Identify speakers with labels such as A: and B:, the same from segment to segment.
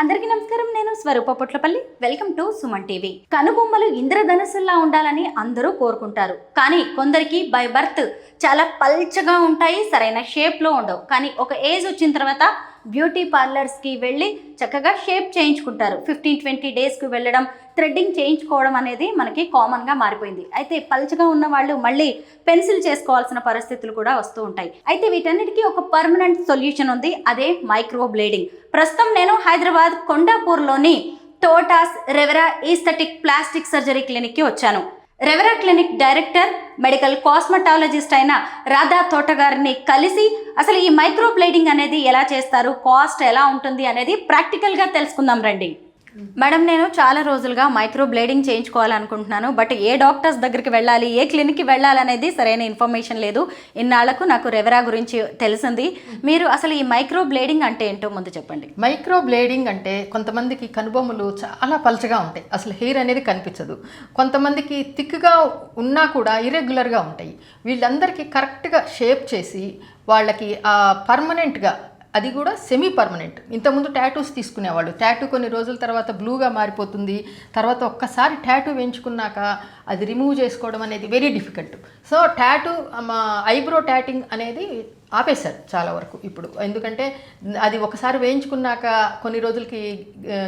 A: అందరికీ నమస్కారం. నేను Swaroopa Potlapalli. Welcome to Suman TV. కనుబొమ్మలు ఇంద్రధనుస్సులా ఉండాలని అందరూ కోరుకుంటారు. కానీ కొందరికి బై బర్త్ చాలా పల్చగా ఉంటాయి, సరైన షేప్లో ఉండవు. కానీ ఒక ఏజ్ వచ్చిన తర్వాత బ్యూటీ పార్లర్స్కి వెళ్ళి చక్కగా షేప్ చేయించుకుంటారు. 15-20 డేస్కి వెళ్ళడం, థ్రెడ్డింగ్ చేయించుకోవడం అనేది మనకి కామన్గా మారిపోయింది. అయితే పల్చగా ఉన్న వాళ్ళు మళ్ళీ పెన్సిల్ చేసుకోవాల్సిన పరిస్థితులు కూడా వస్తూ ఉంటాయి. అయితే వీటన్నిటికీ ఒక పర్మనెంట్ సొల్యూషన్ ఉంది, అదే మైక్రో బ్లేడింగ్. ప్రస్తుతం నేను హైదరాబాద్ కొండాపూర్లోని టోటాస్ రెవెరా ఈస్థెటిక్ ప్లాస్టిక్ సర్జరీ క్లినిక్కి వచ్చాను. రెవెరా క్లినిక్ డైరెక్టర్, మెడికల్ కాస్మెటాలజిస్ట్ అయిన రాధా తోటగారిని కలిసి అసలు ఈ మైక్రో బ్లేడింగ్ అనేది ఎలా చేస్తారు, కాస్ట్ ఎలా ఉంటుంది అనేది ప్రాక్టికల్గా తెలుసుకుందాం రండి. మేడం, నేను చాలా రోజులుగా మైక్రో బ్లేడింగ్ చేయించుకోవాలనుకుంటున్నాను. బట్ ఏ డాక్టర్స్ దగ్గరికి వెళ్ళాలి, ఏ క్లినిక్కి వెళ్ళాలనేది సరైన ఇన్ఫర్మేషన్ లేదు. ఇన్నాళ్లకు నాకు రెవెరా గురించి తెలిసింది. మీరు అసలు ఈ మైక్రో బ్లేడింగ్ అంటే ఏంటో ముందు చెప్పండి.
B: మైక్రో బ్లేడింగ్ అంటే కొంతమందికి కనుబొమ్మలు చాలా పలచగా ఉంటాయి, అసలు హెయిర్ అనేది కనిపించదు. కొంతమందికి థిక్గా ఉన్నా కూడా ఇర్రెగ్యులర్గా ఉంటాయి. వీళ్ళందరికీ కరెక్ట్గా షేప్ చేసి వాళ్ళకి పర్మనెంట్గా, అది కూడా సెమీ పర్మనెంట్. ఇంతకుముందు టాటూస్ తీసుకునేవాళ్ళు. టాటూ కొన్ని రోజుల తర్వాత బ్లూగా మారిపోతుంది. తర్వాత ఒక్కసారి టాటూ వేయించుకున్నాక అది రిమూవ్ చేసుకోవడం అనేది very difficult. So tattoo, eyebrow tattooing అనేది ఆపేశారు చాలా వరకు ఇప్పుడు. ఎందుకంటే అది ఒకసారి వేయించుకున్నాక కొన్ని రోజులకి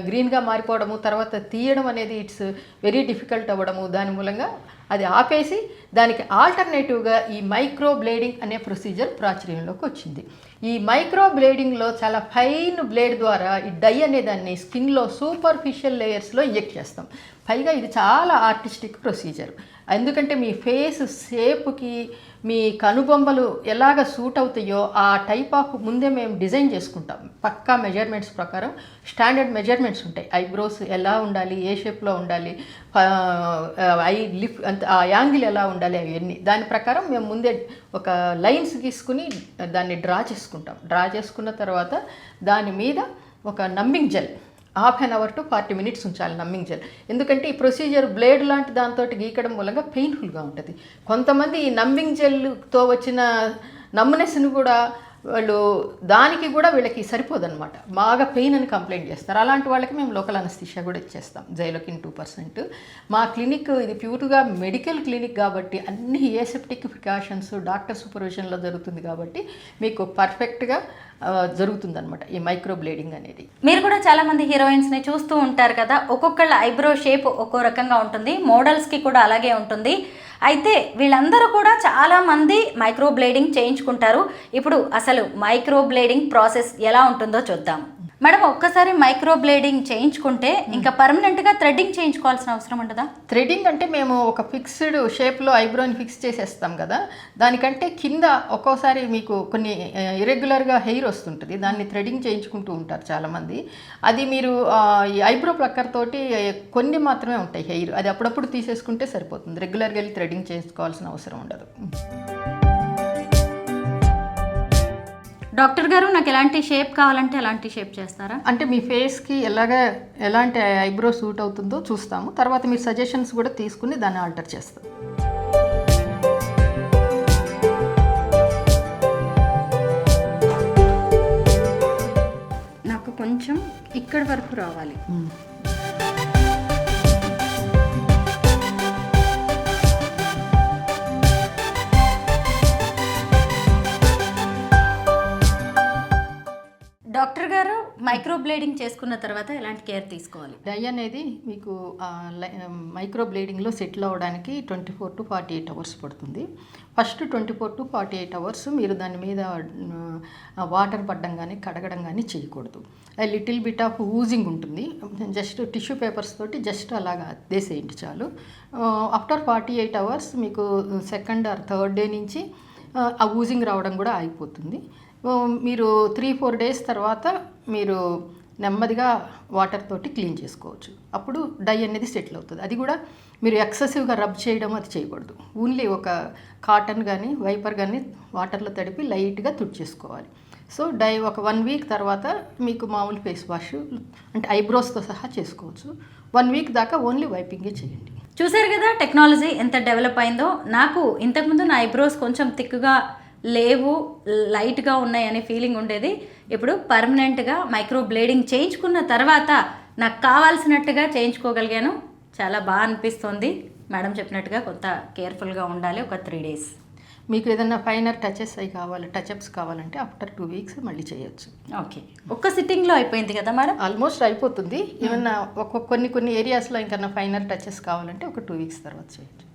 B: గ్రీన్గా మారిపోవడము, తర్వాత తీయడం అనేది ఇట్స్ వెరీ డిఫికల్ట్ అవ్వడము. దాని మూలంగా అది ఆపేసి దానికి ఆల్టర్నేటివ్గా ఈ మైక్రో బ్లేడింగ్ అనే ప్రొసీజర్ ప్రాచుర్యంలోకి వచ్చింది. ఈ మైక్రో బ్లేడింగ్లో చాలా ఫైన్ బ్లేడ్ ద్వారా ఈ డై అనే దాన్ని స్కిన్లో సూపర్ఫిషియల్ లేయర్స్లో ఇంజెక్ట్ చేస్తాం. పైగా ఇది చాలా ఆర్టిస్టిక్ ప్రొసీజర్. ఎందుకంటే మీ ఫేస్ షేప్కి, మీ కనుబొమ్మలు ఎలాగ సూట్ అవుతాయో ఆ టైప్ ఆఫ్ ముందే మేము డిజైన్ చేసుకుంటాం. పక్కా మెజర్మెంట్స్ ప్రకారం స్టాండర్డ్ మెజర్మెంట్స్ ఉంటాయి. ఐబ్రోస్ ఎలా ఉండాలి, ఏ షేప్లో ఉండాలి, ఐ లిప్ అంత ఆ యాంగిల్ ఎలా ఉండాలి, అవన్నీ దాని ప్రకారం మేము ముందే ఒక లైన్స్ తీసుకుని దాన్ని డ్రా చేసుకుంటాం. డ్రా చేసుకున్న తర్వాత దాని మీద ఒక numbing gel 1/2 hour to 40 minutes ఉంచాలి నమ్మింగ్ జెల్. ఎందుకంటే ఈ ప్రొసీజర్ బ్లేడ్ లాంటి దాంతో గీకడం మూలంగా పెయిన్ఫుల్గా ఉంటుంది. కొంతమంది ఈ నమ్మింగ్ జెల్తో వచ్చిన నమ్మునెస్ని కూడా వాళ్ళు దానికి కూడా వీళ్ళకి సరిపోదన్నమాట, బాగా పెయిన్ అని కంప్లైంట్ చేస్తారు. అలాంటి వాళ్ళకి మేము లోకల్ అనస్థీషియా కూడా ఇచ్చేస్తాం, జైలోకిన్ 2%. మా క్లినిక్ ఇది ప్యూర్గా మెడికల్ క్లినిక్ కాబట్టి అన్ని ఏసెప్టిక్ ప్రికాషన్స్ డాక్టర్ సూపర్విజన్లో జరుగుతుంది కాబట్టి మీకు పర్ఫెక్ట్గా జరుగుతుందన్నమాట ఈ మైక్రో బ్లేడింగ్ అనేది.
A: మీరు కూడా చాలా మంది హీరోయిన్స్ని చూస్తూ ఉంటారు కదా, ఒక్కొక్కళ్ళ ఐబ్రో షేప్ ఒక్కో రకంగా ఉంటుంది, మోడల్స్కి కూడా అలాగే ఉంటుంది. అయితే వీళ్ళందరూ కూడా చాలామంది మైక్రో బ్లేడింగ్ చేయించుకుంటారు. ఇప్పుడు అసలు మైక్రో బ్లేడింగ్ ప్రాసెస్ ఎలా ఉంటుందో చూద్దాం. మేడం, ఒక్కసారి మైక్రో బ్లేడింగ్ చేయించుకుంటే ఇంకా పర్మనెంట్గా థ్రెడ్డింగ్ చేయించుకోవాల్సిన అవసరం ఉంటుందా?
B: థ్రెడ్డింగ్ అంటే మేము ఒక ఫిక్స్డ్ షేప్లో ఐబ్రోని ఫిక్స్ చేసేస్తాం కదా, దానికంటే కింద ఒక్కోసారి మీకు కొన్ని ఇర్రెగ్యులర్గా హెయిర్ వస్తుంటుంది, దాన్ని థ్రెడ్డింగ్ చేయించుకుంటూ ఉంటారు చాలామంది. అది మీరు ఈ ఐబ్రో ప్లక్కర్ తోటి కొన్ని మాత్రమే ఉంటాయి హెయిర్, అది అప్పుడప్పుడు తీసేసుకుంటే సరిపోతుంది. రెగ్యులర్గా వెళ్ళి థ్రెడ్డింగ్ చేసుకోవాల్సిన అవసరం ఉండదు.
A: డాక్టర్ గారు, నాకు ఎలాంటి షేప్ కావాలంటే ఎలాంటి షేప్ చేస్తారా?
B: అంటే మీ ఫేస్కి ఎలాంటి ఐబ్రో సూట్ అవుతుందో చూస్తాము, తర్వాత మీరు సజెషన్స్ కూడా తీసుకుని దాన్ని ఆల్టర్ చేస్తాం.
A: నాకు కొంచెం ఇక్కడి వరకు రావాలి. డాక్టర్ గారు, మైక్రో బ్లేడింగ్ చేసుకున్న తర్వాత ఎలాంటి కేర్ తీసుకోవాలి?
B: డై అనేది మీకు మైక్రో బ్లేడింగ్లో సెటిల్ అవ్వడానికి 24 to 48 hours పడుతుంది. ఫస్ట్ 24 to 48 hours మీరు దాని మీద వాటర్ పడడం కానీ కడగడం కానీ చేయకూడదు. లిటిల్ బిట్ ఆఫ్ ఊజింగ్ ఉంటుంది, జస్ట్ టిష్యూ పేపర్స్ తోటి జస్ట్ అలాగా వేసేయండి చాలు. ఆఫ్టర్ 48 hours మీకు సెకండ్ ఆర్ థర్డ్ డే నుంచి ఆ ఊజింగ్ రావడం కూడా ఆగిపోతుంది. మీరు 3-4 days తర్వాత మీరు నెమ్మదిగా వాటర్ తోటి క్లీన్ చేసుకోవచ్చు. అప్పుడు డై అనేది సెటిల్ అవుతుంది. అది కూడా మీరు ఎక్సెసివ్గా రబ్ చేయడం అది చేయకూడదు. ఓన్లీ ఒక కాటన్ కానీ వైపర్ కానీ వాటర్లో తడిపి లైట్గా తుడిచేసుకోవాలి. సో డై ఒక 1 week తర్వాత మీకు మామూలు ఫేస్ వాష్ అంటే ఐబ్రోస్తో సహా చేసుకోవచ్చు. 1 week దాకా ఓన్లీ వైపింగే చేయండి.
A: చూసారు కదా టెక్నాలజీ ఎంత డెవలప్ అయిందో. నాకు ఇంతకుముందు నా ఐబ్రోస్ కొంచెం థిక్గా లేవు, లైట్గా ఉన్నాయి అనే ఫీలింగ్ ఉండేది. ఇప్పుడు పర్మనెంట్గా మైక్రో బ్లేడింగ్ చేయించుకున్న తర్వాత నాకు కావాల్సినట్టుగా చేయించుకోగలిగాను. చాలా బాగా అనిపిస్తుంది. మేడం చెప్పినట్టుగా కొంత కేర్ఫుల్గా ఉండాలి ఒక 3 days.
B: మీకు ఏదైనా ఫైనర్ టచెస్ అవి కావాలి, టచ్అప్స్ కావాలంటే ఆఫ్టర్ 2 weeks మళ్ళీ చేయొచ్చు.
A: ఓకే, ఒక్క సిట్టింగ్లో అయిపోయింది కదా మేడం?
B: ఆల్మోస్ట్ అయిపోతుంది. ఏమన్నా కొన్ని ఏరియాస్లో ఇంకా ఫైనర్ టచెస్ కావాలంటే ఒక 2 weeks తర్వాత చేయొచ్చు.